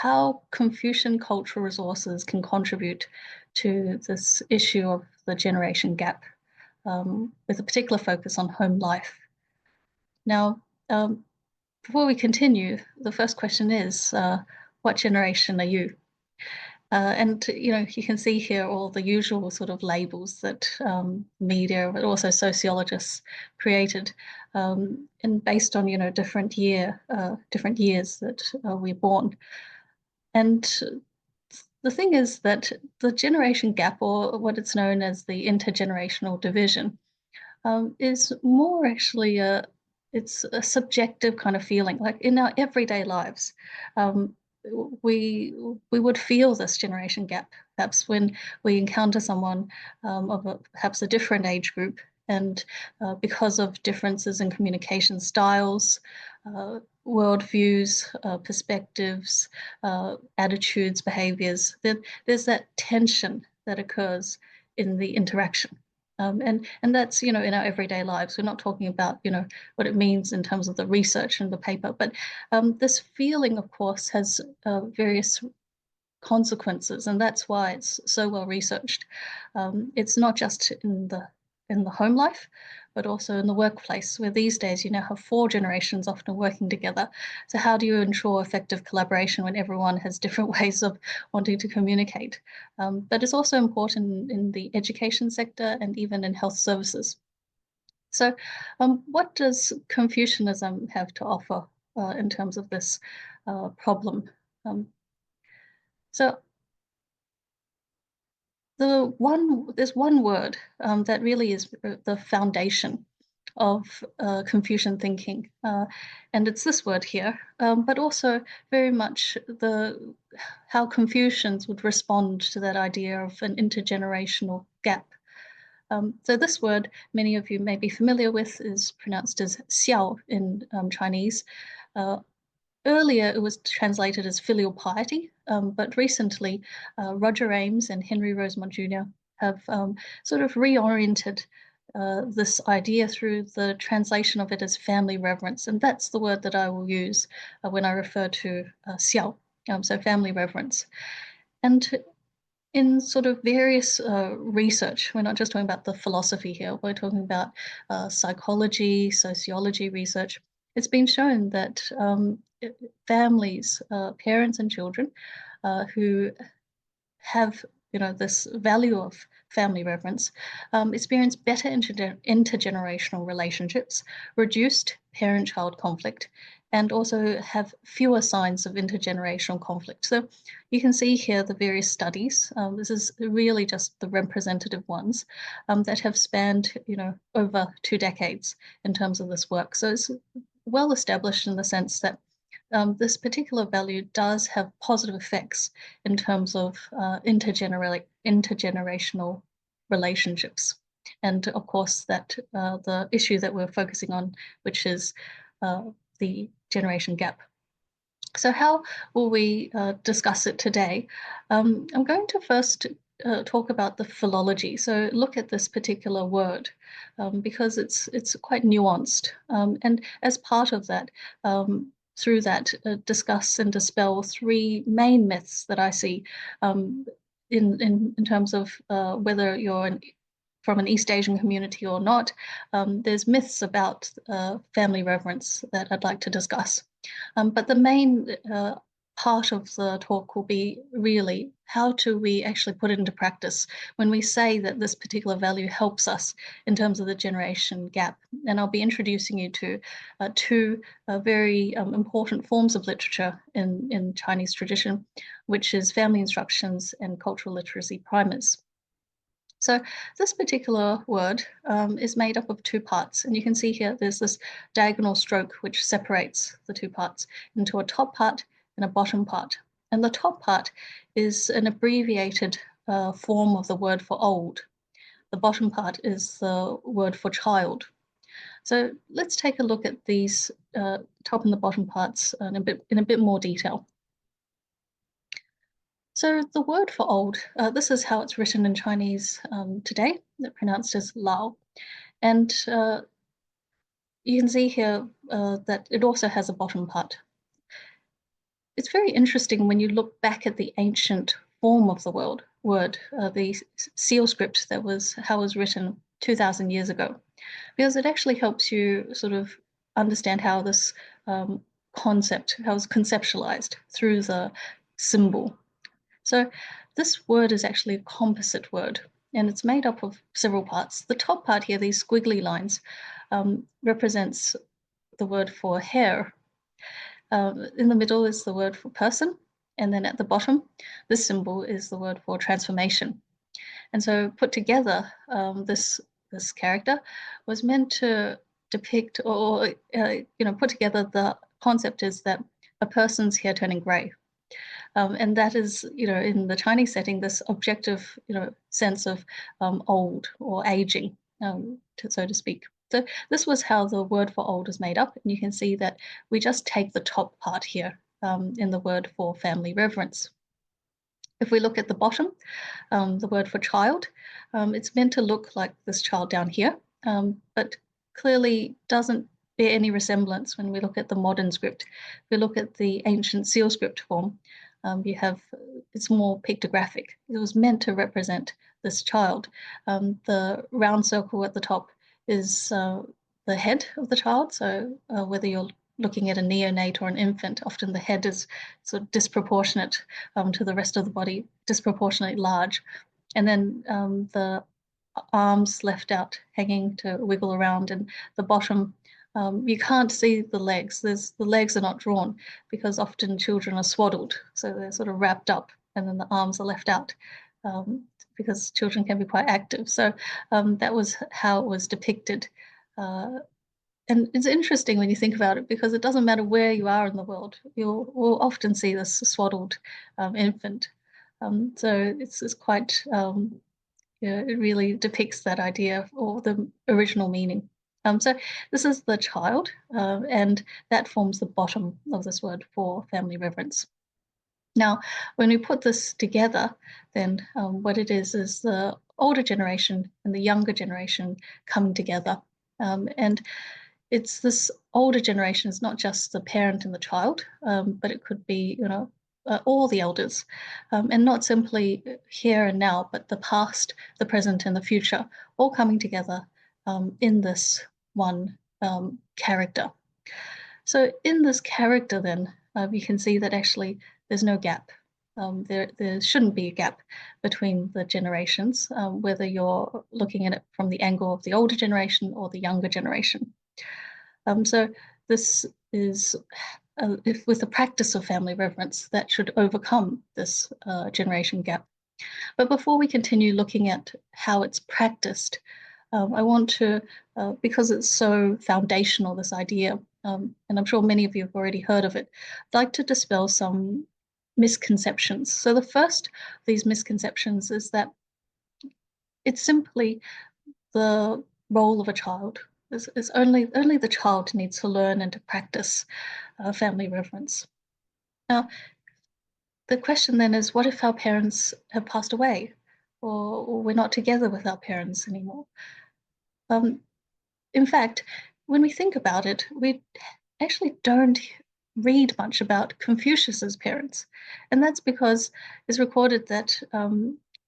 how Confucian cultural resources can contribute to this issue of the generation gap, with a particular focus on home life. Now, before we continue, the first question is, what generation are you? And you can see here all the usual sort of labels that media, but also sociologists created, and based on different years that we're born. And the thing is that the generation gap, or what it's known as the intergenerational division, is more actually it's a subjective kind of feeling. Like in our everyday lives, um, we would feel this generation gap perhaps when we encounter someone of perhaps a different age group, and because of differences in communication styles, worldviews, perspectives, attitudes, behaviors, there's that tension that occurs in the interaction. And that's in our everyday lives. We're not talking about what it means in terms of the research and the paper, but this feeling, of course, has various consequences, and that's why it's so well researched. It's not just in the home life, but also in the workplace, where these days you now have 4 generations often working together. So how do you ensure effective collaboration when everyone has different ways of wanting to communicate? But it's also important in the education sector and even in health services. So what does Confucianism have to offer in terms of this problem? So there's one word that really is the foundation of Confucian thinking, and it's this word here, but also very much how Confucians would respond to that idea of an intergenerational gap. So this word, many of you may be familiar with, is pronounced as xiao in Chinese. Earlier, it was translated as filial piety, but recently, Roger Ames and Henry Rosemont Jr. have sort of reoriented this idea through the translation of it as family reverence, and that's the word that I will use when I refer to xiao, so family reverence. And in sort of various research, we're not just talking about the philosophy here, we're talking about psychology, sociology research. It's been shown that families, parents and children who have this value of family reverence experience better intergenerational relationships, reduced parent-child conflict, and also have fewer signs of intergenerational conflict. So you can see here the various studies. This is really just the representative ones that have spanned over 2 decades in terms of this work. So it's well established in the sense that this particular value does have positive effects in terms of intergenerational relationships. And of course, that the issue that we're focusing on, which is the generation gap. So how will we discuss it today? I'm going to first talk about the philology. So look at this particular word because it's quite nuanced. And as part of that, through that, discuss and dispel 3 main myths that I see in terms of whether you're from an East Asian community or not. There's myths about family reverence that I'd like to discuss. But the main part of the talk will be really how do we actually put it into practice when we say that this particular value helps us in terms of the generation gap. And I'll be introducing you to 2 very important forms of literature in Chinese tradition, which is family instructions and cultural literacy primers. So this particular word is made up of 2 parts, and you can see here there's this diagonal stroke which separates the 2 parts into a top part and a bottom part. And the top part is an abbreviated form of the word for old. The bottom part is the word for child. So let's take a look at these top and the bottom parts in a bit more detail. So the word for old, this is how it's written in Chinese today, pronounced as lao. And you can see here that it also has a bottom part. it's very interesting when you look back at the ancient form of the word, the seal script that was how it was written 2,000 years ago, because it actually helps you sort of understand how this concept, how it's conceptualized through the symbol. So this word is actually a composite word, and it's made up of several parts. The top part here, these squiggly lines, represents the word for hair. In the middle is the word for person, and then at the bottom, this symbol is the word for transformation. And so put together, this character was meant to depict or put together the concept is that a person's hair turning gray. And that is, in the Chinese setting, this objective, sense of old or aging, so to speak. So this was how the word for old is made up. And you can see that we just take the top part here in the word for family reverence. If we look at the bottom, the word for child, it's meant to look like this child down here, but clearly doesn't bear any resemblance when we look at the modern script. If we look at the ancient seal script form, it's more pictographic. It was meant to represent this child. The round circle at the top is the head of the child. So whether you're looking at a neonate or an infant, often the head is sort of disproportionate to the rest of the body, disproportionately large. And then the arms left out, hanging to wiggle around, and the bottom, you can't see the legs. The legs are not drawn because often children are swaddled, so they're sort of wrapped up, and then the arms are left out because children can be quite active. So that was how it was depicted. And it's interesting when you think about it because it doesn't matter where you are in the world, we'll often see this swaddled infant. So it's quite, it really depicts that idea or the original meaning. So this is the child, and that forms the bottom of this word for family reverence. Now, when we put this together, then what it is the older generation and the younger generation coming together. And it's this older generation is not just the parent and the child, but it could be, all the elders, and not simply here and now, but the past, the present, and the future, all coming together in this one character. So in this character, then, you can see that actually there's no gap. There shouldn't be a gap between the generations, whether you're looking at it from the angle of the older generation or the younger generation. So this is, if with the practice of family reverence, that should overcome this generation gap. But before we continue looking at how it's practiced, I want to, because it's so foundational, this idea, and I'm sure many of you have already heard of it, I'd like to dispel some misconceptions. So the first of these misconceptions is that it's simply the role of a child. It's only the child needs to learn and to practice family reverence. Now, the question then is, what if our parents have passed away, or we're not together with our parents anymore? In fact, when we think about it, we actually don't read much about Confucius's parents, and that's because it's recorded that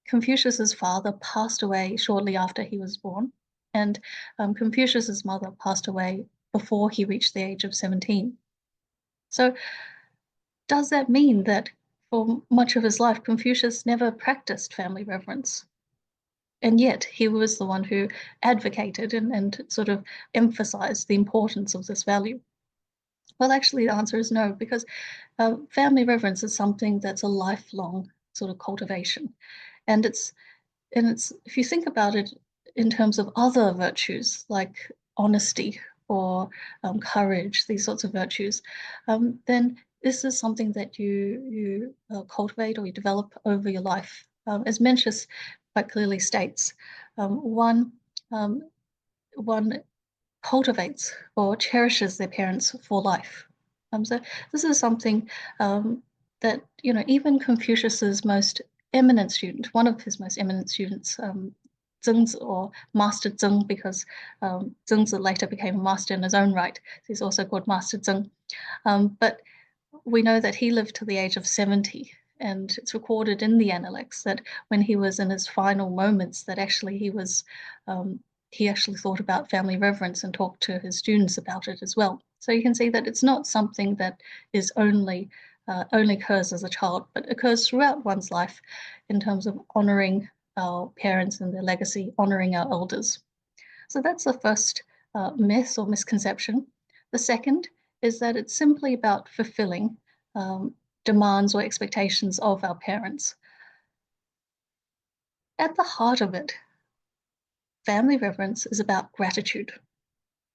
Confucius's father passed away shortly after he was born, and Confucius's mother passed away before he reached the age of 17. So does that mean that for much of his life, Confucius never practiced family reverence? And yet he was the one who advocated and sort of emphasized the importance of this value. Well, actually, the answer is no, because family reverence is something that's a lifelong sort of cultivation. And it's if you think about it in terms of other virtues like honesty or courage, these sorts of virtues, then this is something that you cultivate or you develop over your life. As Mencius quite clearly states, one cultivates or cherishes their parents for life. So this is something that even Confucius's most eminent student, one of his most eminent students, Zhengzi, or Master Zheng, because Zhengzi later became a master in his own right. So he's also called Master Zheng. But we know that he lived to the age of 70, and it's recorded in the Analects that when he was in his final moments, that actually he actually thought about family reverence and talked to his students about it as well. So you can see that it's not something that is only occurs as a child, but occurs throughout one's life in terms of honoring our parents and their legacy, honoring our elders. So that's the first myth or misconception. The second is that it's simply about fulfilling demands or expectations of our parents. At the heart of it, family reverence is about gratitude.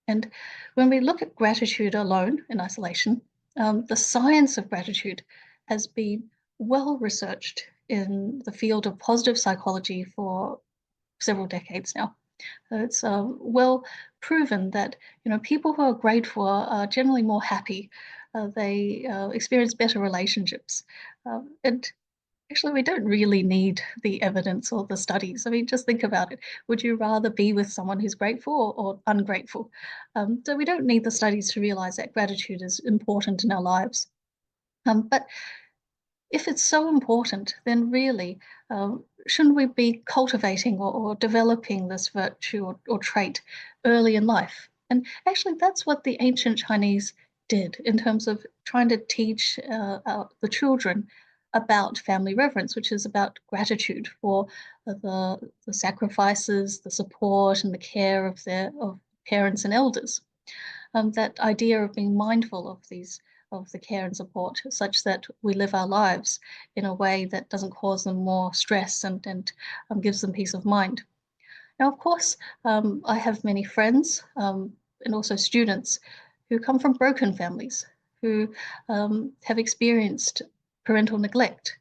And when we look at gratitude alone in isolation, the science of gratitude has been well researched in the field of positive psychology for several decades now. So it's well proven that people who are grateful are generally more happy. They experience better relationships, and actually, we don't really need the evidence or the studies. I mean, just think about it. Would you rather be with someone who's grateful or ungrateful? So we don't need the studies to realize that gratitude is important in our lives. But if it's so important, then really, shouldn't we be cultivating or developing this virtue or trait early in life? And actually, that's what the ancient Chinese did in terms of trying to teach the children about family reverence, which is about gratitude for the sacrifices, the support, and the care of their of parents and elders. That idea of being mindful of the care and support such that we live our lives in a way that doesn't cause them more stress and gives them peace of mind. Now, of course, I have many friends and also students who come from broken families who have experienced parental neglect,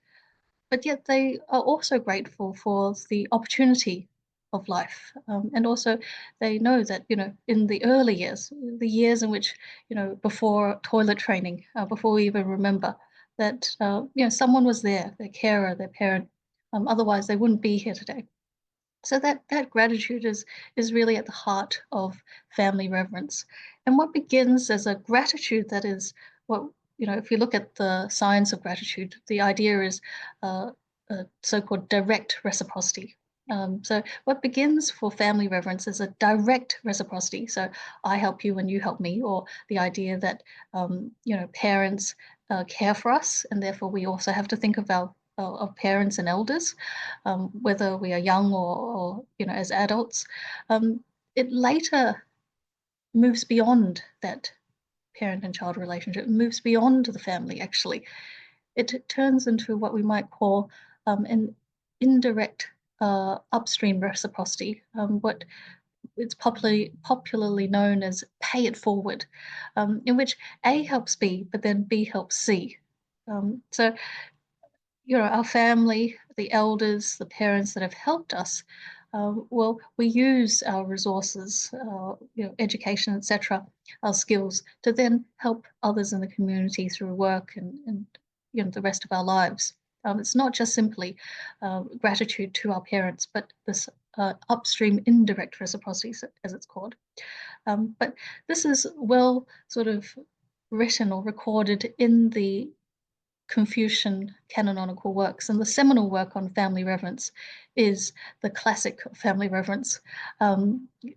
but yet they are also grateful for the opportunity of life. And also, they know that, in the early years, the years in which, before toilet training, before we even remember, that, someone was there, their carer, their parent. Otherwise, they wouldn't be here today. So that gratitude is really at the heart of family reverence. And what begins as a gratitude that is what if you look at the science of gratitude, the idea is so-called direct reciprocity. So what begins for family reverence is a direct reciprocity. So I help you when you help me, or the idea that parents care for us, and therefore we also have to think of our of parents and elders, whether we are young or as adults. It later moves beyond that parent and child relationship, moves beyond the family. Actually, it turns into what we might call an indirect upstream reciprocity. What it's popularly known as pay it forward, in which A helps B, but then B helps C. So our family, the elders, the parents that have helped us, well, we use our resources, education, etc., our skills to then help others in the community through work and the rest of our lives. It's not just simply gratitude to our parents, but this upstream indirect reciprocity, as it's called. But this is well sort of written or recorded in the Confucian canonical works, and the seminal work on family reverence is the Classic of Family Reverence,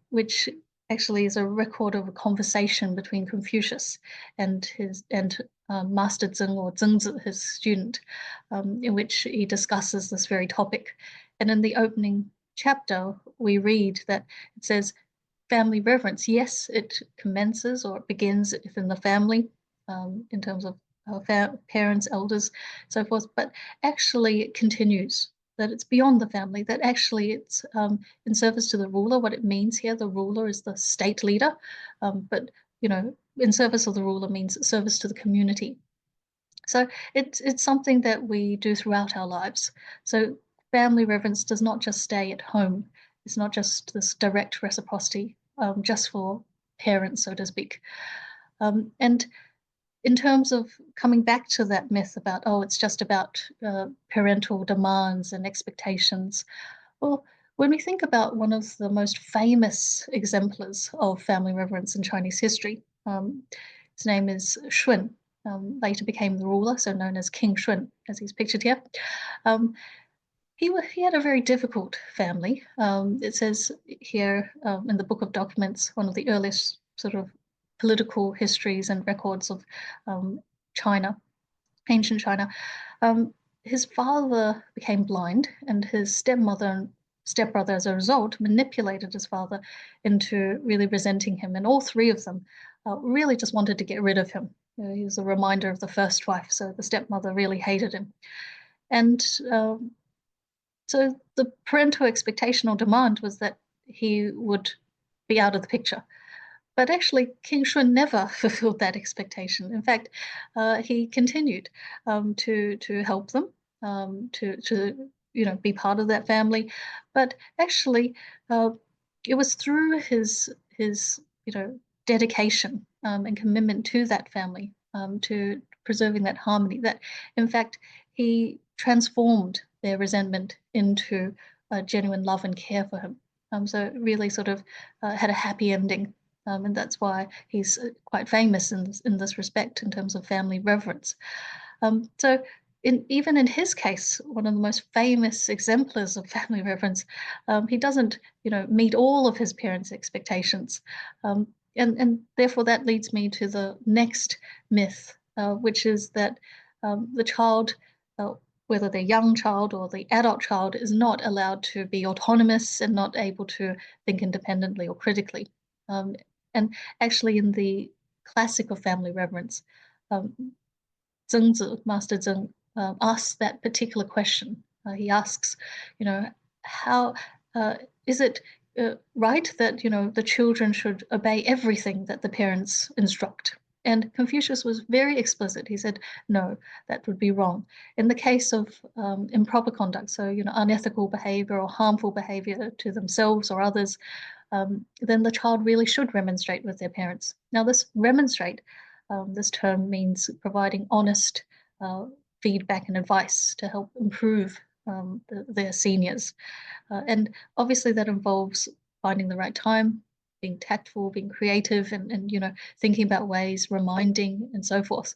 which actually is a record of a conversation between Confucius and his Master Zeng or Zengzi, his student, in which he discusses this very topic. And in the opening chapter, we read that it says, family reverence, yes, it commences or it begins within the family in terms of parents, elders, so forth, but actually it continues, that it's beyond the family, that actually it's in service to the ruler. What it means here, the ruler is the state leader, but in service of the ruler means service to the community. So it's something that we do throughout our lives. So family reverence does not just stay at home. It's not just this direct reciprocity, just for parents, so to speak. And in terms of coming back to that myth about, oh, it's just about parental demands and expectations, well, when we think about one of the most famous exemplars of family reverence in Chinese history, his name is Shun. later became the ruler, so known as King Shun, as he's pictured here. Um, he had a very difficult family. It says here in the Book of Documents, one of the earliest sort of political histories and records of China, ancient China. Um, his father became blind, and his stepmother and stepbrother, as a result, manipulated his father into really resenting him. And all three of them really just wanted to get rid of him. He was a reminder of the first wife, so the stepmother really hated him. And so the parental expectation or demand was that he would be out of the picture. But actually, King Shun never fulfilled that expectation. In fact, he continued to help them, to be part of that family. But actually, uh, it was through his dedication and commitment to that family, to preserving that harmony, that in fact he transformed their resentment into a genuine love and care for him. So it really sort of had a happy ending. And that's why he's quite famous in this respect in terms of family reverence. So even in his case, one of the most famous exemplars of family reverence, he doesn't, meet all of his parents' expectations. And therefore that leads me to the next myth, which is that the child, whether the young child or the adult child, is not allowed to be autonomous and not able to think independently or critically. And actually, in the Classic of Family Reverence, um, Zhengzi, Master Zheng, asks that particular question. He asks, how is it right that the children should obey everything that the parents instruct? And Confucius was very explicit. He said, no, that would be wrong. In the case of improper conduct, so unethical behavior or harmful behavior to themselves or others, then the child really should remonstrate with their parents. Now, this remonstrate, this term means providing honest feedback and advice to help improve their seniors. And obviously that involves finding the right time, being tactful, being creative, and thinking about ways, reminding, and so forth.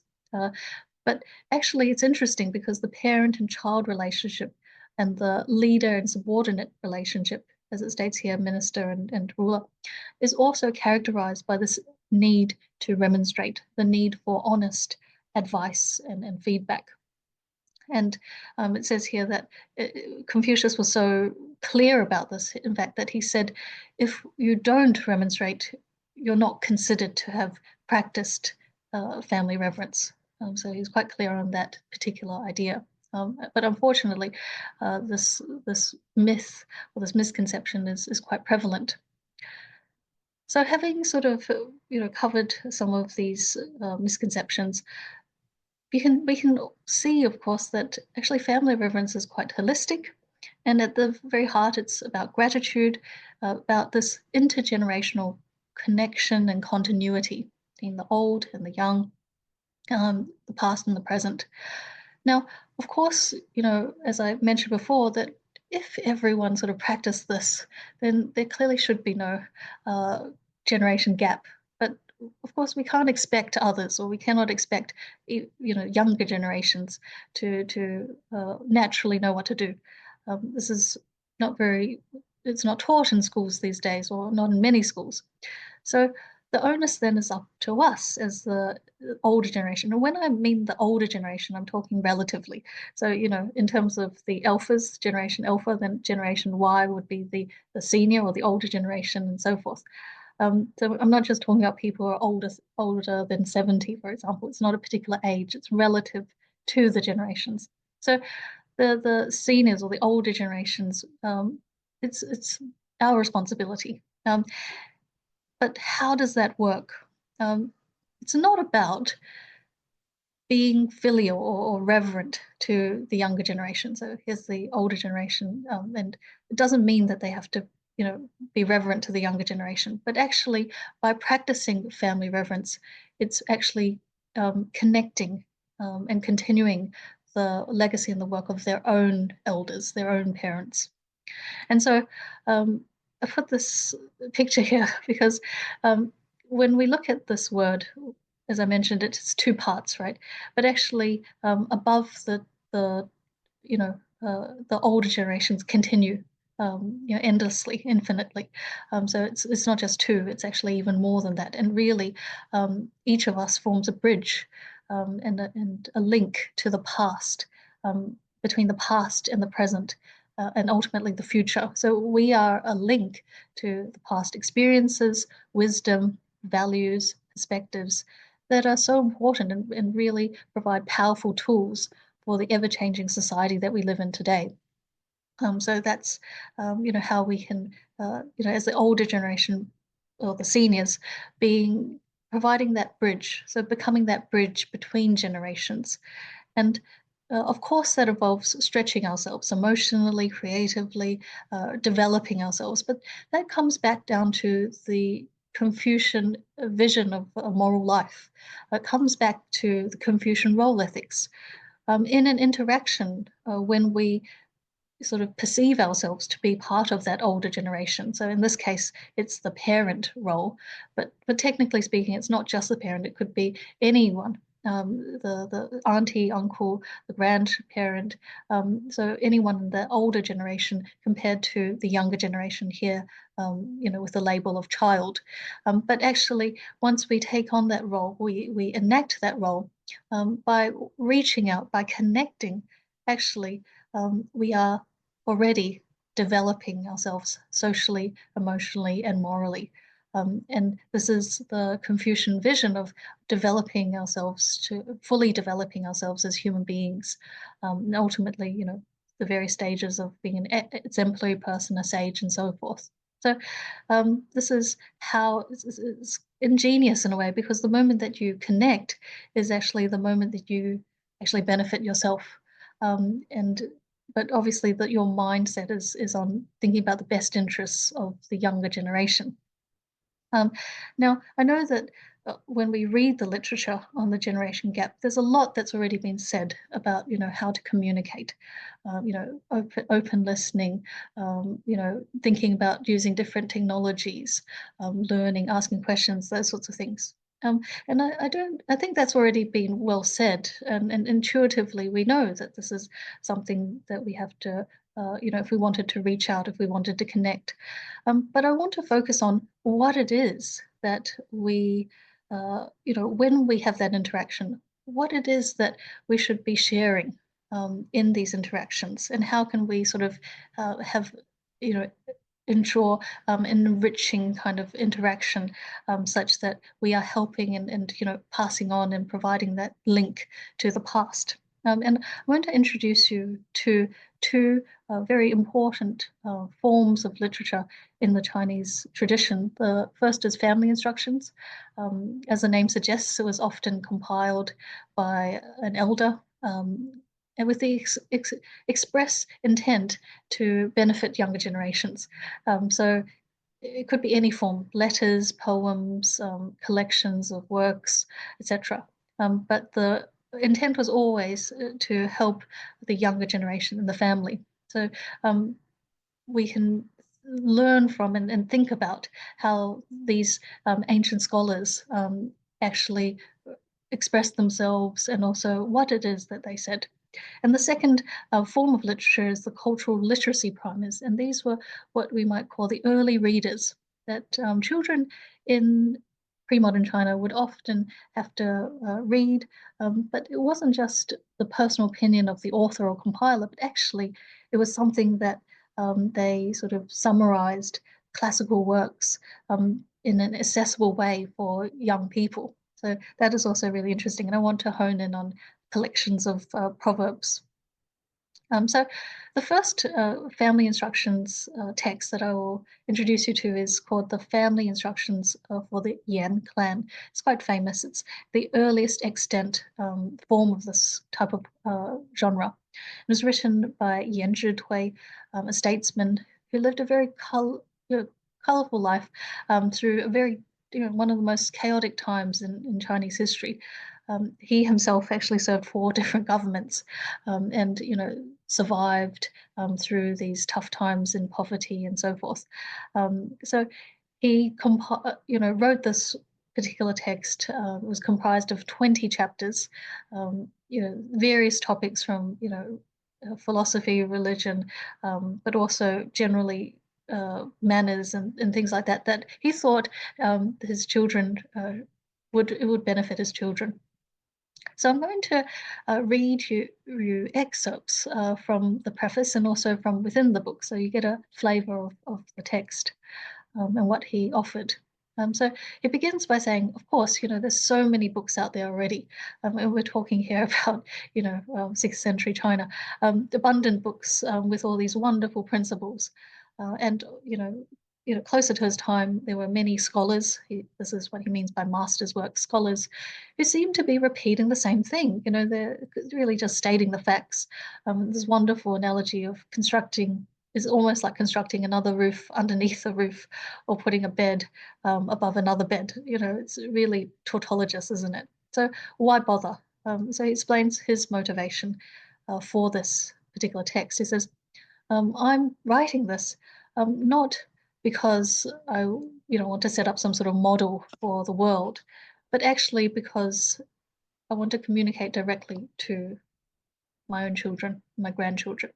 But actually, it's interesting because the parent and child relationship and the leader and subordinate relationship, as it states here, minister and ruler, is also characterized by this need to remonstrate, the need for honest advice and feedback. And it says here that Confucius was so clear about this, in fact, that he said, if you don't remonstrate, you're not considered to have practiced family reverence. So he's quite clear on that particular idea. But unfortunately, this myth or this misconception is quite prevalent. So having sort of covered some of these misconceptions, we can see, of course, that actually family reverence is quite holistic, and at the very heart, it's about gratitude, about this intergenerational connection and continuity between the old and the young, the past and the present. Now, of course, as I mentioned before, that if everyone sort of practiced this, then there clearly should be no generation gap. But of course, we can't expect others, or we cannot expect, younger generations to naturally know what to do. This is not very, it's not taught in schools these days, or not in many schools. So the onus then is up to us as the older generation. And when I mean the older generation, I'm talking relatively. So, in terms of the alphas, generation alpha, then generation Y would be the senior or the older generation and so forth. So I'm not just talking about people who are older than 70, for example. It's not a particular age, it's relative to the generations. So the seniors or the older generations, it's our responsibility. But how does that work? It's not about being filial or reverent to the younger generation. So here's the older generation, and it doesn't mean that they have to, be reverent to the younger generation. But actually, by practicing family reverence, it's actually connecting and continuing the legacy and the work of their own elders, their own parents. And so I put this picture here because when we look at this word, as I mentioned, it's two parts, right? But actually, above the the older generations continue, endlessly, infinitely. So it's not just two; it's actually even more than that. And really, each of us forms a bridge, and a link to the past, between the past and the present, and ultimately the future. So we are a link to the past experiences, wisdom, values, perspectives that are so important, and really provide powerful tools for the ever-changing society that we live in today. So that's how we can, as the older generation or the seniors, being providing that bridge, so becoming that bridge between generations. And of course, that involves stretching ourselves emotionally, creatively, developing ourselves. But that comes back down to the Confucian vision of a moral life. It comes back to the Confucian role ethics. In an interaction, when we sort of perceive ourselves to be part of that older generation. So in this case, it's the parent role, but technically speaking, it's not just the parent. It could be anyone, the auntie, uncle, the grandparent. So anyone in the older generation compared to the younger generation here, with the label of child. But actually, once we take on that role, we enact that role by reaching out, by connecting. Actually, we are already developing ourselves socially, emotionally, and morally. And this is the Confucian vision of developing ourselves, to fully developing ourselves as human beings. And ultimately, the various stages of being an exemplary person, a sage, and so forth. So this is how it's ingenious in a way, because the moment that you connect is actually the moment that you actually benefit yourself. And but obviously that your mindset is on thinking about the best interests of the younger generation. Um, Now, I know that when we read the literature on the generation gap, there's a lot that's already been said about, how to communicate, open listening, thinking about using different technologies, learning, asking questions, those sorts of things. And I think that's already been well said, and intuitively we know that this is something that we have to, if we wanted to reach out, if we wanted to connect. But I want to focus on what it is that we, when we have that interaction, what it is that we should be sharing in these interactions, and how can we sort of have, you know, ensure enriching kind of interaction, such that we are helping and passing on and providing that link to the past. And I want to introduce you to two very important forms of literature in the Chinese tradition. The first is family instructions. As the name suggests, it was often compiled by an elder, and with the express intent to benefit younger generations. So it could be any form: letters, poems, collections of works, etc. But the intent was always to help the younger generation in the family. So um, we can learn from and think about how these ancient scholars actually expressed themselves, and also what it is that they said. And the second form of literature is the cultural literacy primers. And these were what we might call the early readers that children in pre-modern China would often have to read. But it wasn't just the personal opinion of the author or compiler, but actually it was something that they sort of summarized classical works in an accessible way for young people. So that is also really interesting. And I want to hone in on collections of proverbs. So the first family instructions text that I will introduce you to is called the Family Instructions for the Yan clan. It's quite famous. It's the earliest extant form of this type of genre. It was written by Yan Zhitui, a statesman who lived a very colorful life through a very, one of the most chaotic times in Chinese history. He himself actually served four different governments, and survived through these tough times in poverty and so forth. So he wrote this particular text was comprised of 20 chapters, various topics from, philosophy, religion, but also generally manners and things like that, that he thought his children would benefit his children. So I'm going to read you excerpts from the preface and also from within the book, so you get a flavor of the text and what he offered. So it begins by saying, of course, there's so many books out there already. And we're talking here about, 6th century China, abundant books with all these wonderful principles. And, closer to his time, there were many scholars. This is what he means by master's work, scholars who seem to be repeating the same thing. They're really just stating the facts. This wonderful analogy of constructing is almost like constructing another roof underneath a roof or putting a bed above another bed. It's really tautologous, isn't it? So why bother? So he explains his motivation for this particular text. He says, I'm writing this not because I want to set up some sort of model for the world, but actually because I want to communicate directly to my own children, my grandchildren.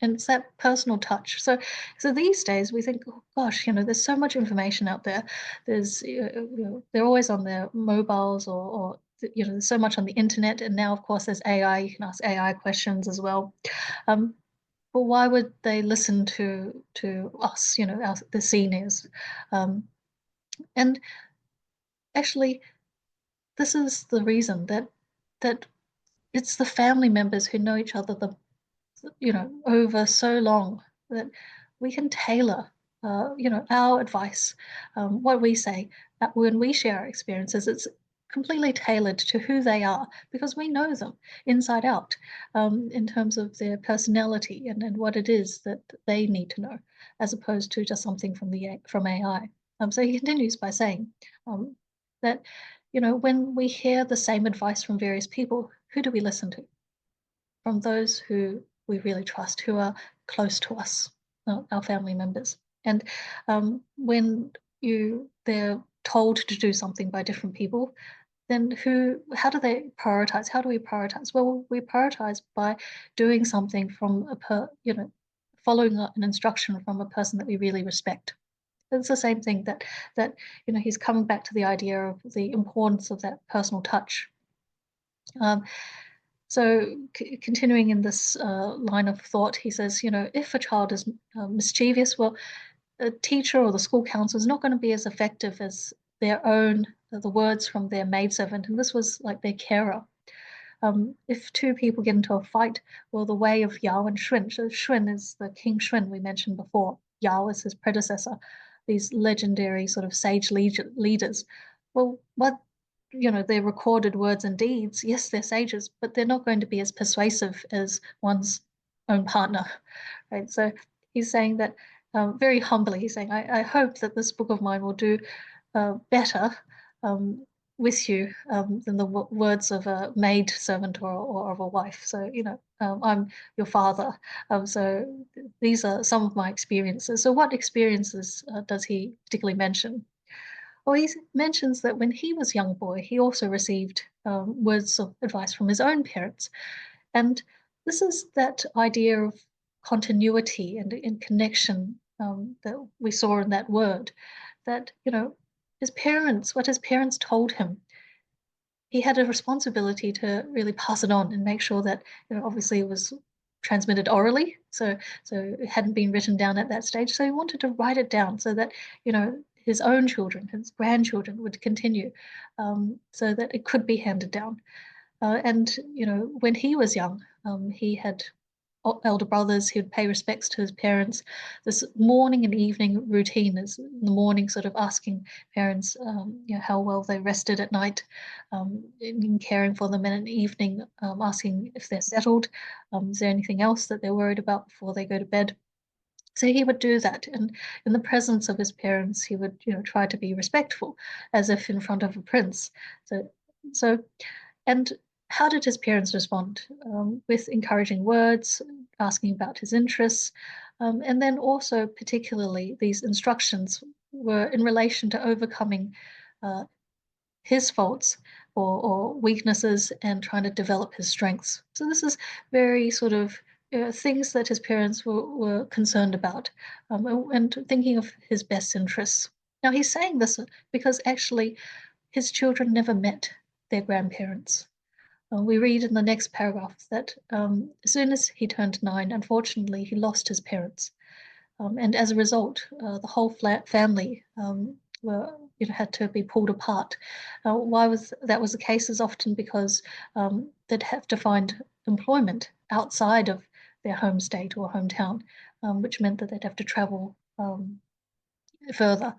And it's that personal touch. So these days we think, oh gosh, there's so much information out there. There's, they're always on their mobiles or there's so much on the internet. And now, of course, there's AI. You can ask AI questions as well. But why would they listen to us, the seniors? And actually, this is the reason that it's the family members who know each other over so long that we can tailor, our advice, what we say, when we share our experiences, it's completely tailored to who they are because we know them inside out in terms of their personality and what it is that they need to know, as opposed to just something from AI. So he continues by saying that, when we hear the same advice from various people, who do we listen to? From those who we really trust, who are close to us, our family members. And when they're told to do something by different people, then how do they prioritize? How do we prioritize? Well, we prioritize by doing something from following an instruction from a person that we really respect. It's the same thing that he's coming back to the idea of the importance of that personal touch. So continuing in this line of thought, he says, if a child is mischievous, well, the teacher or the school counselor is not going to be as effective as their own, the words from their maidservant, and this was like their carer. If two people get into a fight, well, the way of Yao and Shun, so Shun is the King Shun we mentioned before, Yao is his predecessor, these legendary sort of sage leaders. Well, their recorded words and deeds, yes, they're sages, but they're not going to be as persuasive as one's own partner, right? So he's saying that very humbly, he's saying, I hope that this book of mine will do better with you than the words of a maid servant or of a wife. So, I'm your father. So these are some of my experiences. So what experiences does he particularly mention? Well, he mentions that when he was a young boy, he also received words of advice from his own parents. And this is that idea of continuity and connection that we saw in that word, that, what his parents told him, he had a responsibility to really pass it on and make sure that, obviously it was transmitted orally, so it hadn't been written down at that stage. So he wanted to write it down so that, his own children, his grandchildren would continue, so that it could be handed down. And when he was young, he had elder brothers. He would pay respects to his parents. This morning and evening routine is in the morning, sort of asking parents, how well they rested at night, in caring for them, and in the evening, asking if they're settled. Is there anything else that they're worried about before they go to bed? So he would do that, and in the presence of his parents, he would, try to be respectful, as if in front of a prince. So, and how did his parents respond? With encouraging words, asking about his interests, and then also particularly these instructions were in relation to overcoming his faults or weaknesses and trying to develop his strengths. So this is very sort of things that his parents were concerned about, and thinking of his best interests. Now he's saying this because actually his children never met their grandparents. We read in the next paragraph that as soon as he turned 9, unfortunately, he lost his parents. And as a result, the whole family were, had to be pulled apart. Why was that was the case is often because they'd have to find employment outside of their home state or hometown, which meant that they'd have to travel further.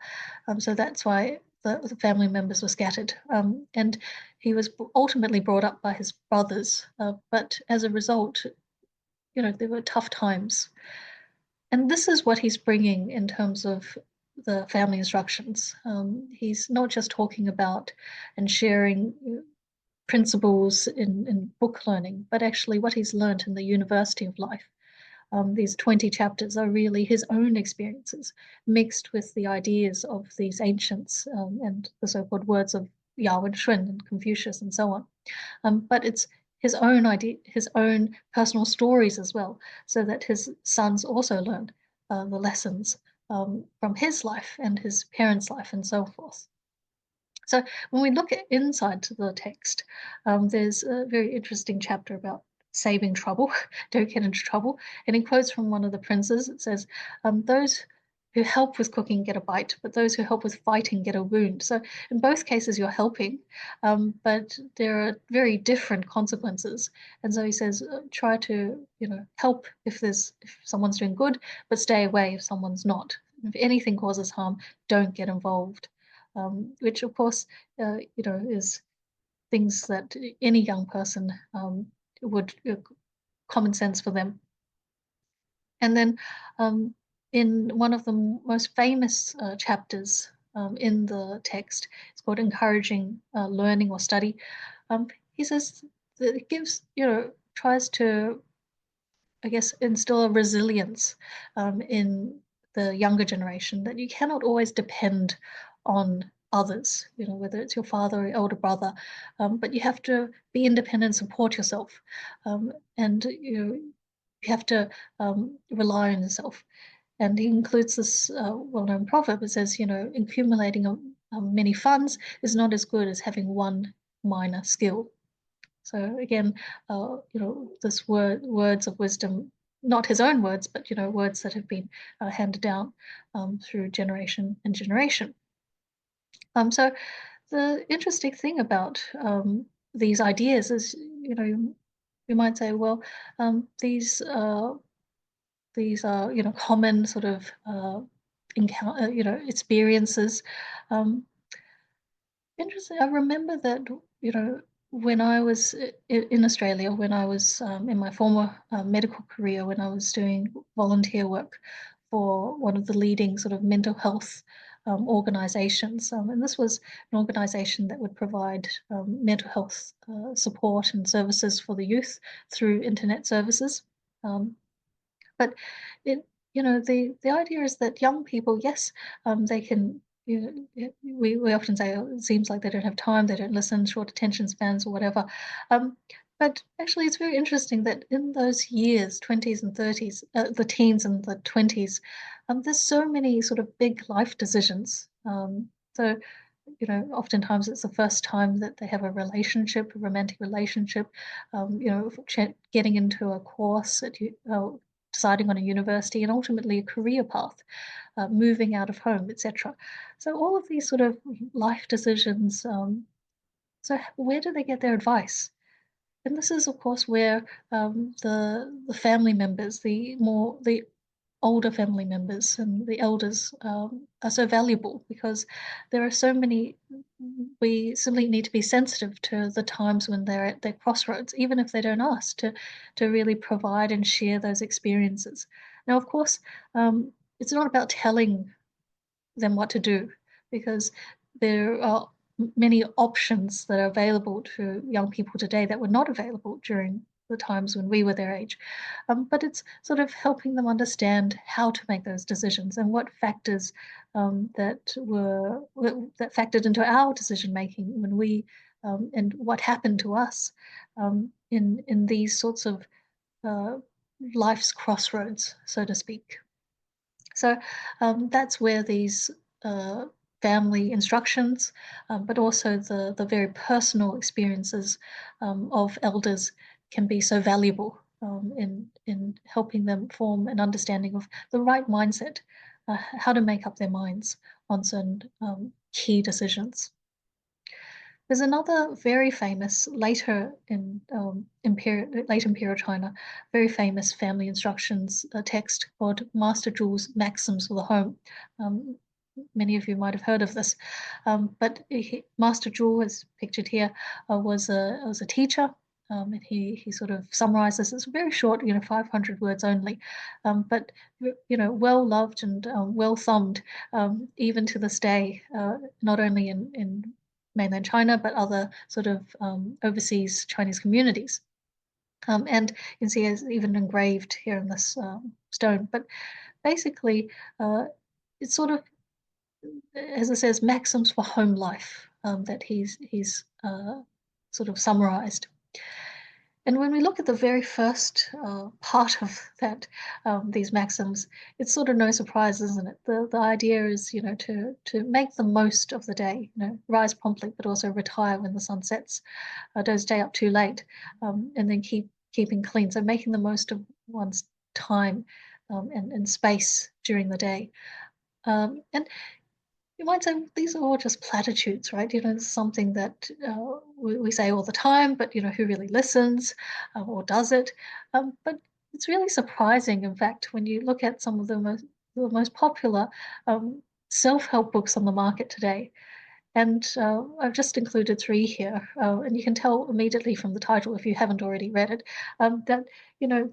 So that's why the family members were scattered. And he was ultimately brought up by his brothers, but as a result, there were tough times. And this is what he's bringing in terms of the family instructions. He's not just talking about and sharing principles in book learning, but actually what he's learned in the university of life. These 20 chapters are really his own experiences mixed with the ideas of these ancients and the so-called words of Yao and Shun and Confucius and so on. But it's his own idea, his own personal stories as well, so that his sons also learn the lessons from his life and his parents' life and so forth. So when we look at inside to the text, there's a very interesting chapter about saving trouble, don't get into trouble. And he quotes from one of the princes. It says, those who help with cooking get a bite, but those who help with fighting get a wound. So in both cases, you're helping, but there are very different consequences. And so he says, try to, help if someone's doing good, but stay away if someone's not. If anything causes harm, don't get involved. Which of course, is things that any young person would common sense for them. And then in one of the most famous chapters in the text, it's called Encouraging Learning or Study. He says that it gives, tries to, I guess, instill a resilience in the younger generation that you cannot always depend on others, whether it's your father or your older brother, but you have to be independent, support yourself, and you have to rely on yourself. And he includes this well-known proverb that says, accumulating many funds is not as good as having one minor skill. So again, this words of wisdom, not his own words, but words that have been handed down through generation and generation. So the interesting thing about these ideas is, you might say, well, these are common sort of experiences. Interesting. I remember that, when I was in Australia, when I was in my former medical career, when I was doing volunteer work for one of the leading sort of mental health organizations. And this was an organization that would provide mental health support and services for the youth through internet services. But it, the idea is that young people, yes, they can. We often say, oh, it seems like they don't have time, they don't listen, short attention spans or whatever. But actually, it's very interesting that in those years, 20s and 30s, the teens and the 20s, there's so many sort of big life decisions. So, oftentimes it's the first time that they have a relationship, a romantic relationship, getting into a course at deciding on a university and ultimately a career path, moving out of home, etc. So all of these sort of life decisions. So where do they get their advice? And this is, of course, where the family members, the older family members and the elders are so valuable because there are so many. We simply need to be sensitive to the times when they're at their crossroads, even if they don't ask, to really provide and share those experiences. Now, of course, it's not about telling them what to do because there are many options that are available to young people today that were not available during the times when we were their age. But it's sort of helping them understand how to make those decisions and what factors that factored into our decision making when we and what happened to us in these sorts of uh, life's crossroads, so to speak. So that's where these uh, family instructions, but also the very personal experiences of elders can be so valuable in helping them form an understanding of the right mindset, how to make up their minds on certain key decisions. There's another very famous later in late Imperial China, very famous family instructions text called Master Zhu's Maxims for the Home. Um, Many of you might have heard of this, but Master Zhu, as pictured here, was a teacher. And he sort of summarizes. It's very short, 500 words only, but well loved and well thumbed, even to this day. Not only in mainland China, but other sort of overseas Chinese communities. And you can see it's even engraved here in this stone. But basically, it's sort of, as it says, maxims for home life that he's sort of summarized. And when we look at the very first part of that, these maxims, it's sort of no surprise, isn't it? The idea is, to make the most of the day, rise promptly, but also retire when the sun sets. Don't stay up too late, and then keeping clean. So making the most of one's time and space during the day. And you might say these are all just platitudes, right? It's something that we say all the time, but who really listens or does it? But it's really surprising, in fact, when you look at some of the most popular self-help books on the market today. And I've just included three here, and you can tell immediately from the title, if you haven't already read it, that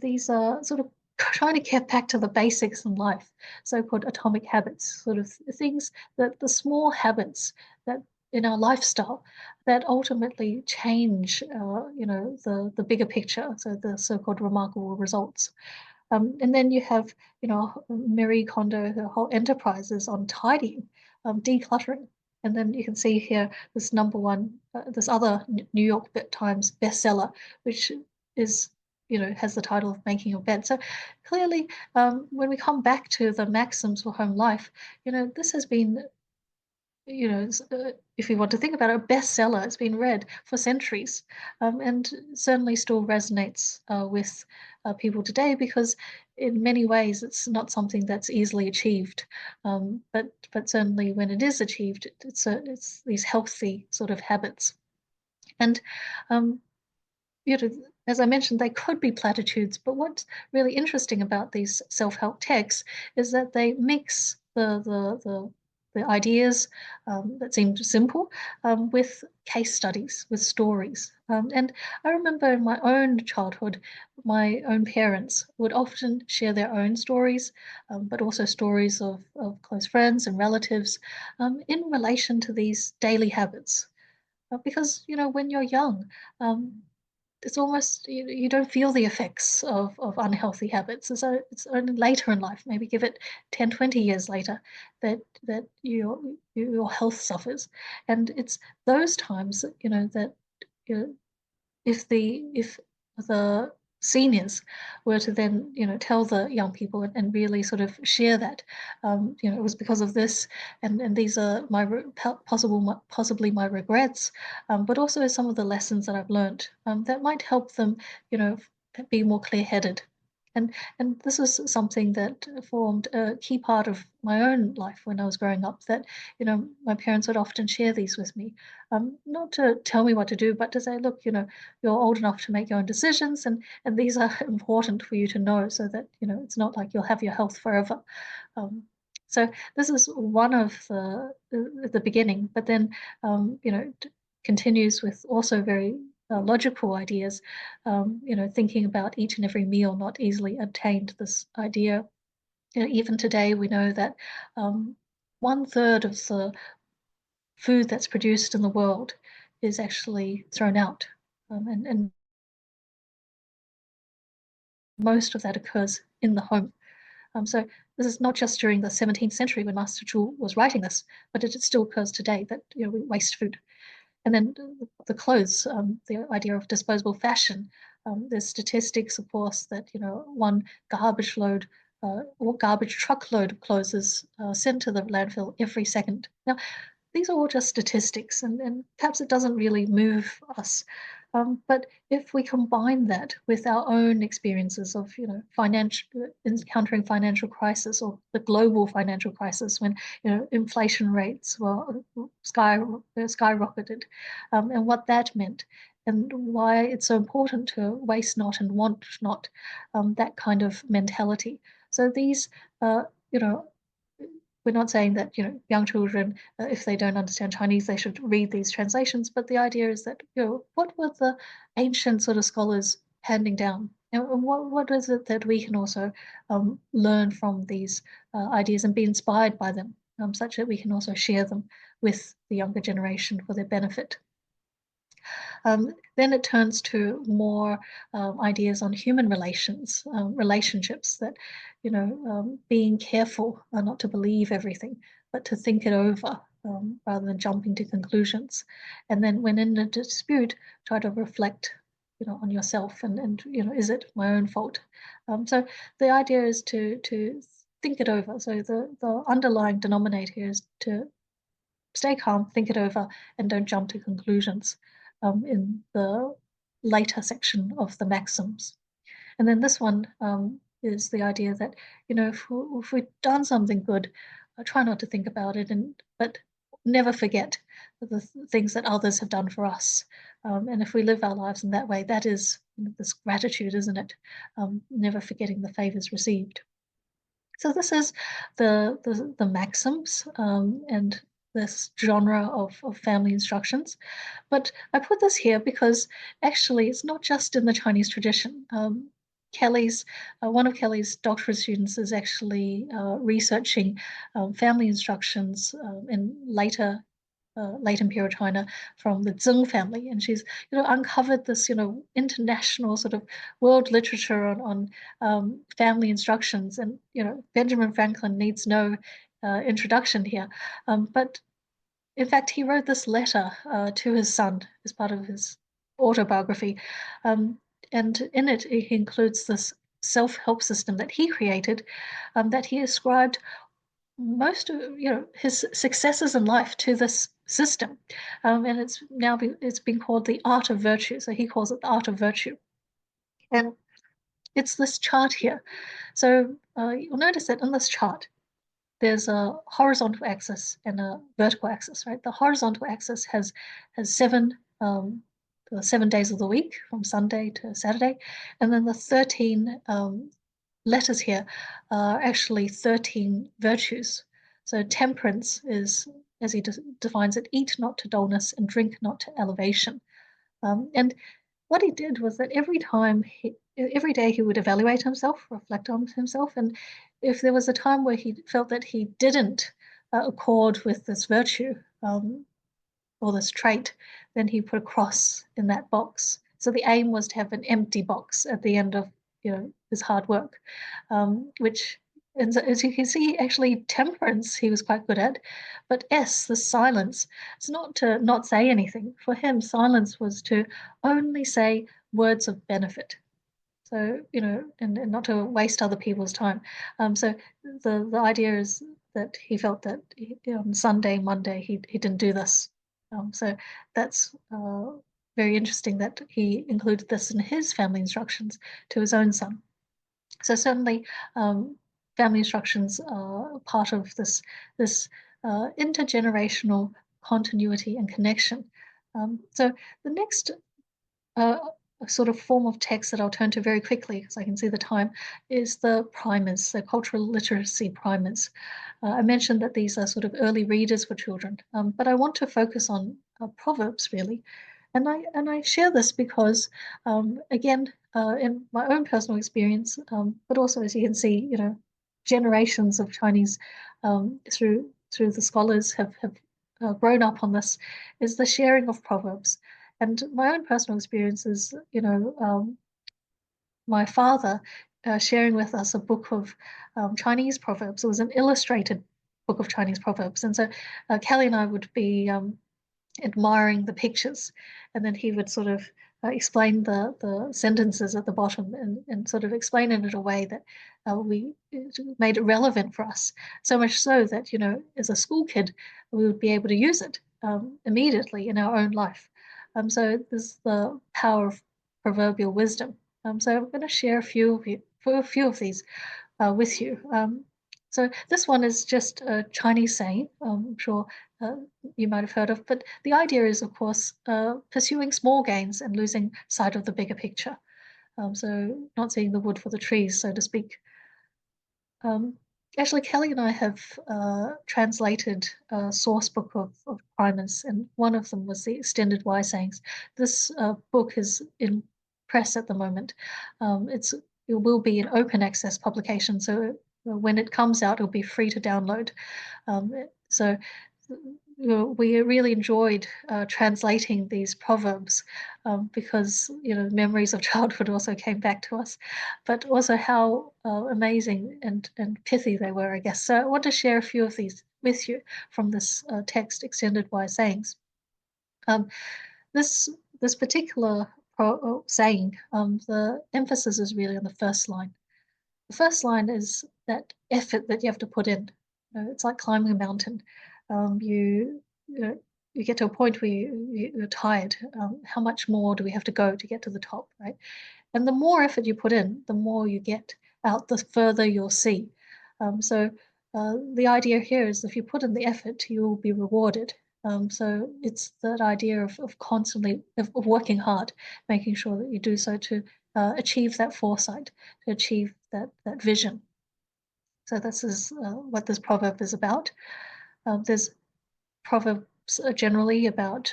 these are sort of trying to get back to the basics in life, so-called atomic habits, sort of things that the small habits that in our lifestyle that ultimately change, the bigger picture, so the so-called remarkable results. And then you have, Marie Kondo, her whole enterprise is on tidying, decluttering. And then you can see here this number one, this other New York Times bestseller, which is, has the title of Making Your Bed. So clearly, when we come back to the maxims for home life, this has been if you want to think about it, a bestseller. It's been read for centuries, and certainly still resonates with people today because, in many ways, it's not something that's easily achieved. But certainly, when it is achieved, it's these healthy sort of habits. And um, as I mentioned, they could be platitudes, but what's really interesting about these self-help texts is that they mix the ideas that seem simple with case studies, with stories. And I remember in my own childhood, my own parents would often share their own stories, but also stories of close friends and relatives in relation to these daily habits. Because, when you're young, it's almost you don't feel the effects of unhealthy habits. So it's only later in life, maybe give it 10, 20 years later, that your health suffers. And it's those times, that you know, if the seniors were to then tell the young people and really sort of share that it was because of this and these are my possibly my regrets, but also some of the lessons that I've learned that might help them be more clear-headed. And this is something that formed a key part of my own life when I was growing up, that my parents would often share these with me, not to tell me what to do, but to say, look, you're old enough to make your own decisions, and these are important for you to know, so that it's not like you'll have your health forever. Um, so this is one of the beginning, but then continues with also very logical ideas. Thinking about each and every meal not easily obtained. This idea, even today, we know that 1/3 of the food that's produced in the world is actually thrown out. And most of that occurs in the home. So this is not just during the 17th century when Master Chu was writing this, but it still occurs today that we waste food. And then the clothes, the idea of disposable fashion. There's statistics, of course, that one garbage load or garbage truckload of clothes is sent to the landfill every second. Now, these are all just statistics, and perhaps it doesn't really move us. But if we combine that with our own experiences of, encountering financial crisis or the global financial crisis when, inflation rates were skyrocketed, and what that meant, and why it's so important to waste not and want not, that kind of mentality. So these, you know, we're not saying that young children, if they don't understand Chinese, they should read these translations. But the idea is that what were the ancient sort of scholars handing down, and what is it that we can also learn from these ideas and be inspired by them, such that we can also share them with the younger generation for their benefit. Then it turns to more ideas on human relations, relationships that, being careful not to believe everything, but to think it over rather than jumping to conclusions. And then when in a dispute, try to reflect, on yourself and is it my own fault? So the idea is to think it over. So the underlying denominator is to stay calm, think it over, and don't jump to conclusions in the later section of the maxims. And then this one is the idea that, if we've done something good, try not to think about it, but never forget the things that others have done for us. And if we live our lives in that way, that is this gratitude, isn't it? Never forgetting the favors received. So this is the maxims and this genre of family instructions. But I put this here because actually it's not just in the Chinese tradition. One of Kelly's doctorate students is actually researching family instructions in late imperial China from the Zheng family, and she's uncovered this international sort of world literature on family instructions, and Benjamin Franklin needs no introduction here, but in fact he wrote this letter to his son as part of his autobiography, and in it he includes this self-help system that he created, that he ascribed most of his successes in life to this system, and it's been called the art of virtue. So he calls it the art of virtue, and it's this chart here. So you'll notice that in this chart there's a horizontal axis and a vertical axis, right? The horizontal axis has 7 days of the week from Sunday to Saturday, and then the 13 letters here are actually 13 virtues. So temperance is, as he defines it, eat not to dullness and drink not to elevation. And what he did was that every day he would evaluate himself, reflect on himself, and if there was a time where he felt that he didn't accord with this virtue or this trait, then he put a cross in that box. So the aim was to have an empty box at the end of his hard work, which, and so, as you can see, actually temperance he was quite good at, but the silence, it's not to not say anything. For him, silence was to only say words of benefit. So and not to waste other people's time. So the idea is that he felt that on Sunday, Monday, he didn't do this. So that's very interesting that he included this in his family instructions to his own son. So certainly, family instructions are part of this intergenerational continuity and connection. So the next sort of form of text that I'll turn to very quickly, because I can see the time, is the primers, the cultural literacy primers. I mentioned that these are sort of early readers for children, but I want to focus on proverbs really. And I share this because, again, in my own personal experience, but also as you can see, generations of Chinese through the scholars have grown up on this, is the sharing of proverbs. And my own personal experience is, my father sharing with us a book of Chinese proverbs. It was an illustrated book of Chinese proverbs, and so Kelly and I would be admiring the pictures, and then he would sort of explain the sentences at the bottom and sort of explain it in a way that we made it relevant for us. So much so that, you know, as a school kid, we would be able to use it immediately in our own life. So there's the power of proverbial wisdom. So I'm going to share a few of these with you. So this one is just a Chinese saying. I'm sure uh, you might have heard of, but the idea is, of course, pursuing small gains and losing sight of the bigger picture. So not seeing the wood for the trees, so to speak. Um, Actually, Kelly and I have translated a source book of primers, and one of them was the Extended Wise Sayings. This book is in press at the moment. It will be an open access publication, so when it comes out, it'll be free to download. So we really enjoyed translating these proverbs because, you know, memories of childhood also came back to us, but also how amazing and pithy they were, I guess. So I want to share a few of these with you from this text, Extended Wise Sayings. Um, this this particular saying, the emphasis is really on the first line. The first line is that effort that you have to put in. It's like climbing a mountain. You know, you get to a point where you're tired. How much more do we have to go to get to the top, right? And the more effort you put in, the more you get out, the further you'll see. So the idea here is if you put in the effort, you will be rewarded. So it's that idea of constantly of working hard, making sure that you do so to achieve that foresight, to achieve that vision. So this is what this proverb is about. There's proverbs generally about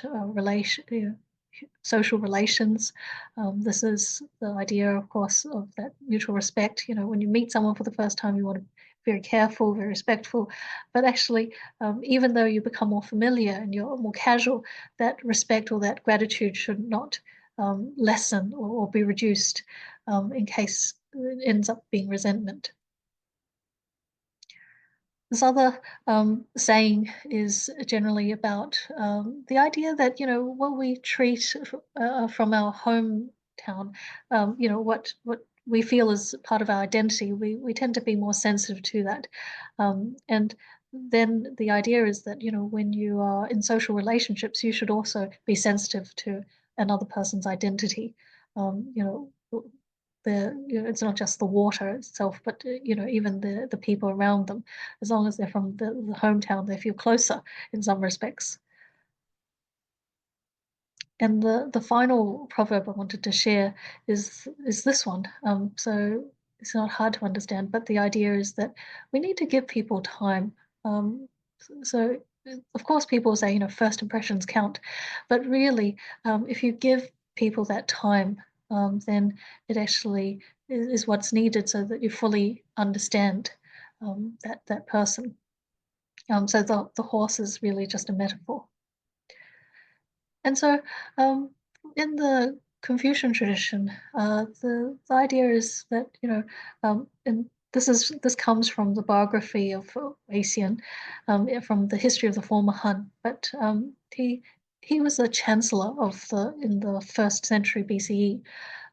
social relations. This is the idea, of course, of that mutual respect. You know, when you meet someone for the first time, you want to be very careful, very respectful. But actually, even though you become more familiar and you're more casual, that respect or that gratitude should not lessen or be reduced in case it ends up being resentment. This other saying is generally about the idea that, you know, what we treat from our hometown, you know, what we feel is part of our identity, we tend to be more sensitive to that. And then the idea is that, you know, when you are in social relationships, you should also be sensitive to another person's identity. You know, it's not just the water itself, but you know, even the people around them. As long as they're from the hometown, they feel closer in some respects. And the final proverb I wanted to share is this one. So it's not hard to understand, but the idea is that we need to give people time. So of course people say, you know, first impressions count, but really, if you give people that time, then it actually is what's needed so that you fully understand that person. So the horse is really just a metaphor. And so, in the Confucian tradition, the idea is that, you know, and this comes from the biography of Wei from the history of the former Han, but he was a chancellor of the in the first century BCE.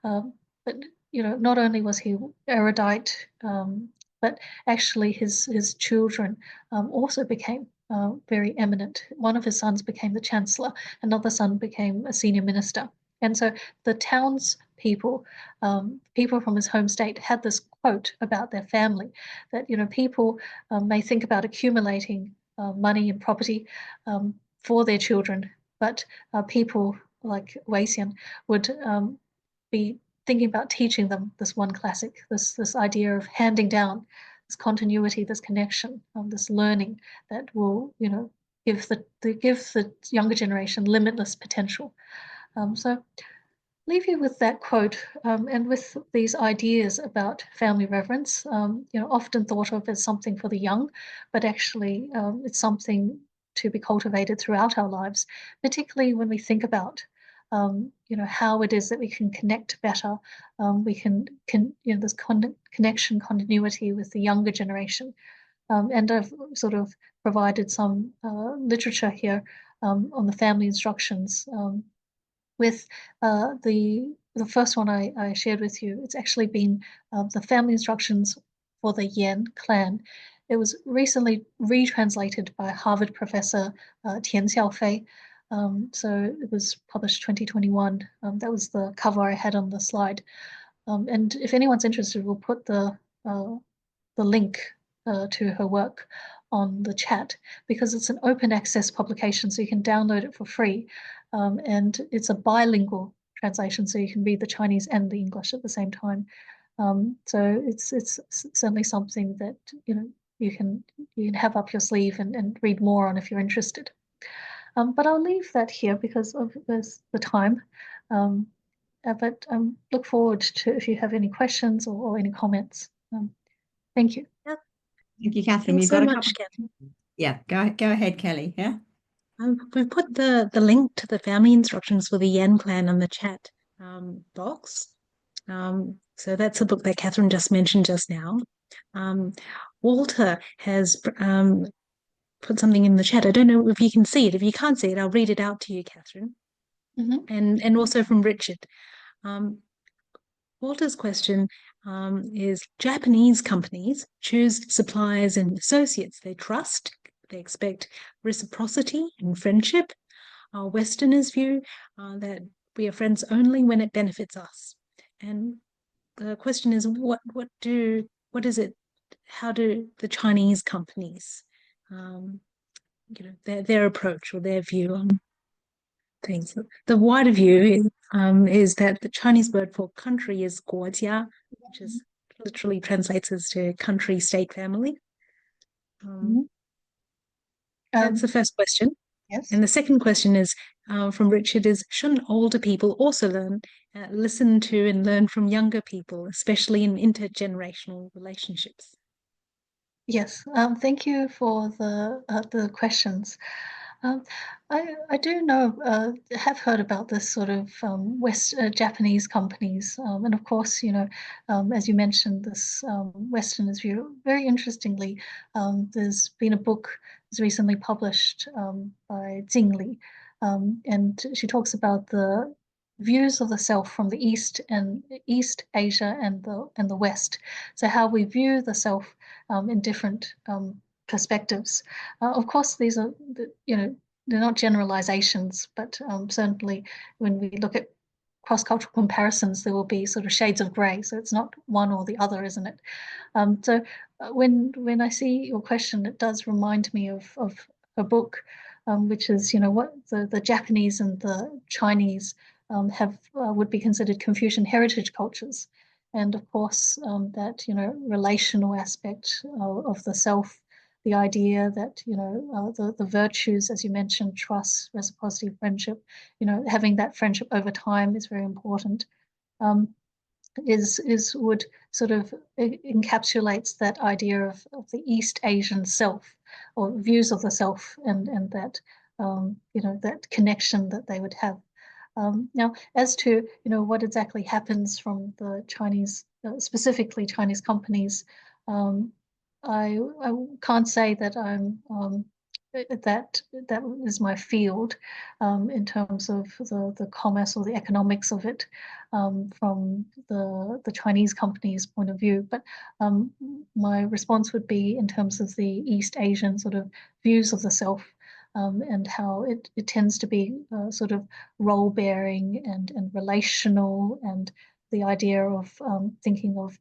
But you know, not only was he erudite, but actually his children also became very eminent. One of his sons became the chancellor, another son became a senior minister. And so the townspeople, people from his home state, had this quote about their family that, you know, people may think about accumulating money and property for their children, but people like Wei would be thinking about teaching them this one classic, this idea of handing down this continuity, this connection, this learning that will, you know, give the younger generation limitless potential. So leave you with that quote and with these ideas about family reverence. You know, often thought of as something for the young, but actually it's something to be cultivated throughout our lives, particularly when we think about how it is that we can connect better. We can this connection continuity with the younger generation. And I've sort of provided some literature here on the family instructions. With the first one I shared with you, it's actually been the family instructions for the Yan clan. It was recently retranslated by Harvard professor Tian Xiaofei. So it was published 2021. That was the cover I had on the slide. And if anyone's interested, we'll put the link to her work on the chat, because it's an open access publication, so you can download it for free. And it's a bilingual translation, so you can read the Chinese and the English at the same time. So it's certainly something that you can have up your sleeve and read more on if you're interested. But I'll leave that here because of the time. But look forward to if you have any questions or any comments. Thank you. Yep. Thank you, Catherine. Thanks We've so got a much, couple. Catherine. Yeah, go ahead, Kelly. Yeah. We've put the link to the family instructions for the Yan clan on the chat box. So that's a book that Catherine just mentioned just now. Walter has put something in the chat. I don't know if you can see it. If you can't see it, I'll read it out to you, Catherine. And also from Richard. Walter's question is, Japanese companies choose suppliers and associates they trust. They expect reciprocity and friendship. Our Westerners view that we are friends only when it benefits us. And the question is, what is it? How do the Chinese companies, their approach or their view on things? The wider view is that the Chinese word for country is 国家, which is literally translates as to country, state, family. That's the first question. Yes. And the second question is from Richard is, shouldn't older people also listen to and learn from younger people, especially in intergenerational relationships? Yes, thank you for the questions. I do know, have heard about this sort of Japanese companies, and of course, as you mentioned, this Westerners view. Very interestingly, there's been a book that's recently published by Jing Li, and she talks about the views of the self from the East Asia and the West. So how we view the self in different perspectives. Of course, these are, they're not generalizations, but certainly when we look at cross-cultural comparisons, there will be sort of shades of gray. So it's not one or the other, isn't it? So when I see your question, it does remind me of a book, which is, what the Japanese and the Chinese have would be considered Confucian heritage cultures. And of course, that, relational aspect of the self, the idea that, the virtues, as you mentioned, trust, reciprocity, friendship, having that friendship over time is very important. Would sort of encapsulates that idea of the East Asian self, or views of the self, and that that connection that they would have. Now, as to what exactly happens from the Chinese, specifically Chinese companies, I can't say that that is my field in terms of the commerce or the economics of it from the Chinese company's point of view. But my response would be in terms of the East Asian sort of views of the self. And how it tends to be sort of role-bearing and relational, and the idea of thinking of,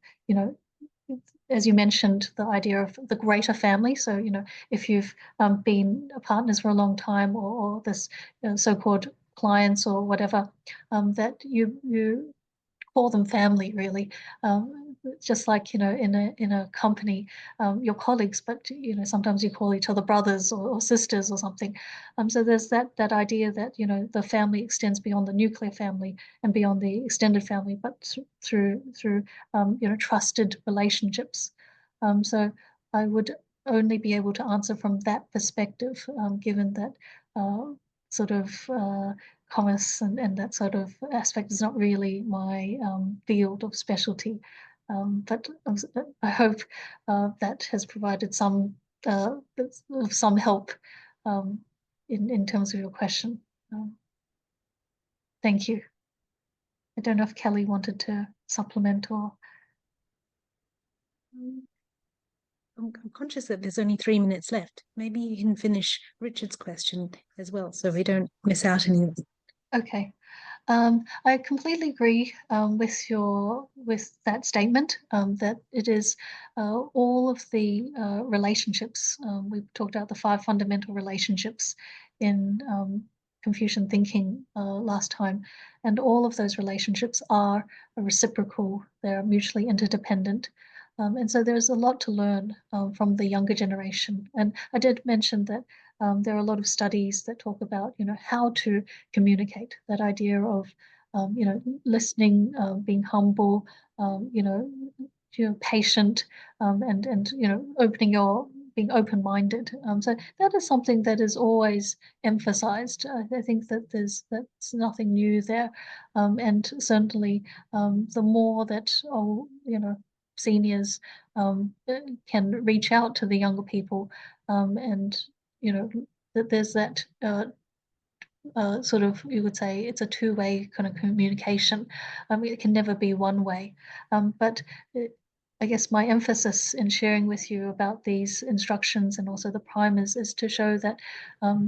as you mentioned, the idea of the greater family. So, if you've been partners for a long time, or this so-called clients or whatever, that you call them family, really. Just like, in a company, your colleagues, but, sometimes you call each other brothers or sisters or something. So there's that idea that, the family extends beyond the nuclear family and beyond the extended family, but through trusted relationships. So I would only be able to answer from that perspective, given that sort of commerce and that sort of aspect is not really my field of specialty. But I hope that has provided some help in terms of your question. Thank you. I don't know if Kelly wanted to supplement or. I'm conscious that there's only 3 minutes left. Maybe you can finish Richard's question as well, so we don't miss out anything. Okay. I completely agree with that statement, that it is all of the relationships. We talked about the 5 fundamental relationships in Confucian thinking last time, and all of those relationships are reciprocal. They're mutually interdependent. And so there's a lot to learn from the younger generation. And I did mention that there are a lot of studies that talk about, how to communicate, that idea of, listening, being humble, patient, and being open-minded. So that is something that is always emphasized. I think that that's nothing new there, and certainly the more that seniors can reach out to the younger people, and that there's that sort of, you would say it's a two-way kind of communication. It can never be one way. But I guess my emphasis in sharing with you about these instructions and also the primers is to show that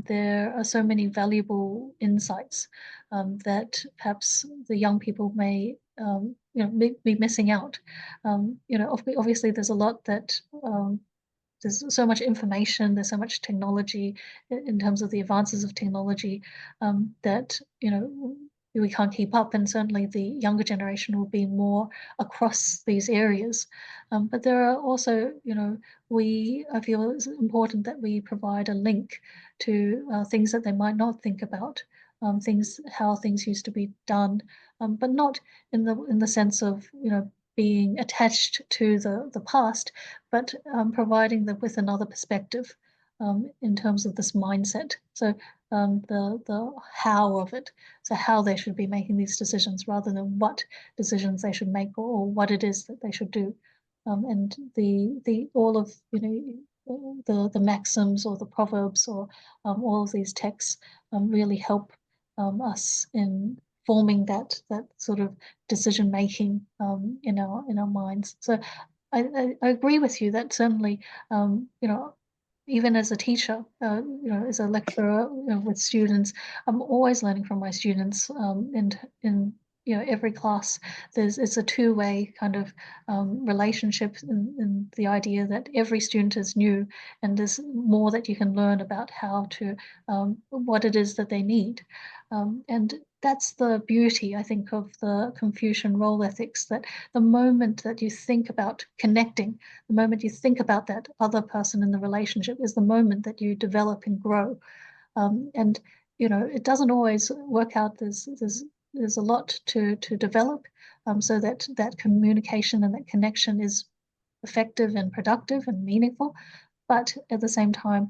there are so many valuable insights that perhaps the young people may be missing out. Obviously there's a lot that there's so much information, there's so much technology in terms of the advances of technology, that we can't keep up, and certainly the younger generation will be more across these areas. But there are also, I feel it's important that we provide a link to things that they might not think about, how things used to be done, but not in the sense of being attached to the past, but providing them with another perspective in terms of this mindset. So the how of it, so how they should be making these decisions rather than what decisions they should make, or what it is that they should do. And the all of the maxims or the proverbs or all of these texts really help us in forming that sort of decision making in our minds. So I agree with you that certainly even as a teacher, as a lecturer, with students, I'm always learning from my students. And in every class, it's a two-way kind of relationship, in the idea that every student is new, and there's more that you can learn about how to what it is that they need, and that's the beauty, I think, of the Confucian role ethics, that the moment that you think about connecting, the moment you think about that other person in the relationship, is the moment that you develop and grow. And it doesn't always work out. There's a lot to develop, so that communication and that connection is effective and productive and meaningful. But at the same time,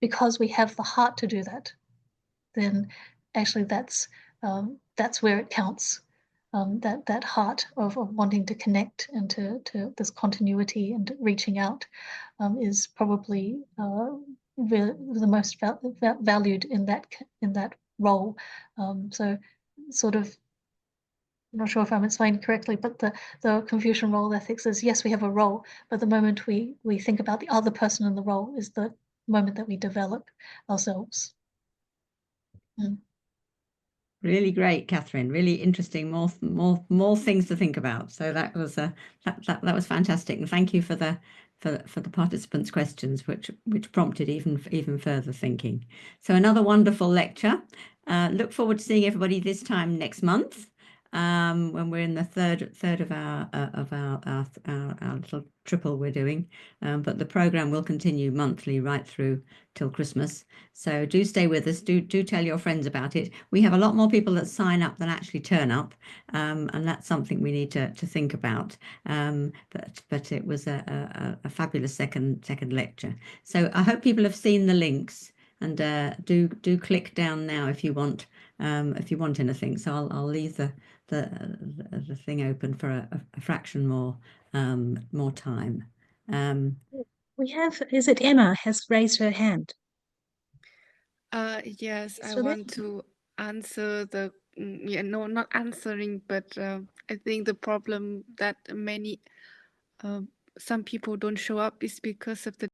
because we have the heart to do that, then actually that's where it counts. That heart of wanting to connect and to this continuity and reaching out is probably the most valued in that role. So sort of, I'm not sure if I'm explaining correctly, but the Confucian role ethics is, yes, we have a role, but the moment we think about the other person in the role is the moment that we develop ourselves. Really great, Catherine. Really interesting. More things to think about. So that was that was fantastic, and thank you for the participants' questions, which prompted even further thinking. So another wonderful lecture. Look forward to seeing everybody this time next month, when we're in the third of our little triple we're doing. But the program will continue monthly right through till Christmas. So do stay with us. Do tell your friends about it. We have a lot more people that sign up than actually turn up, and that's something we need to think about. But it was a fabulous second lecture. So I hope people have seen the links and do click down now if you want anything. So I'll leave the thing open for a fraction more time. We have, is it Emma has raised her hand? Yes, I So that- want to answer the yeah, no, not answering, but I think the problem that some people don't show up is because of the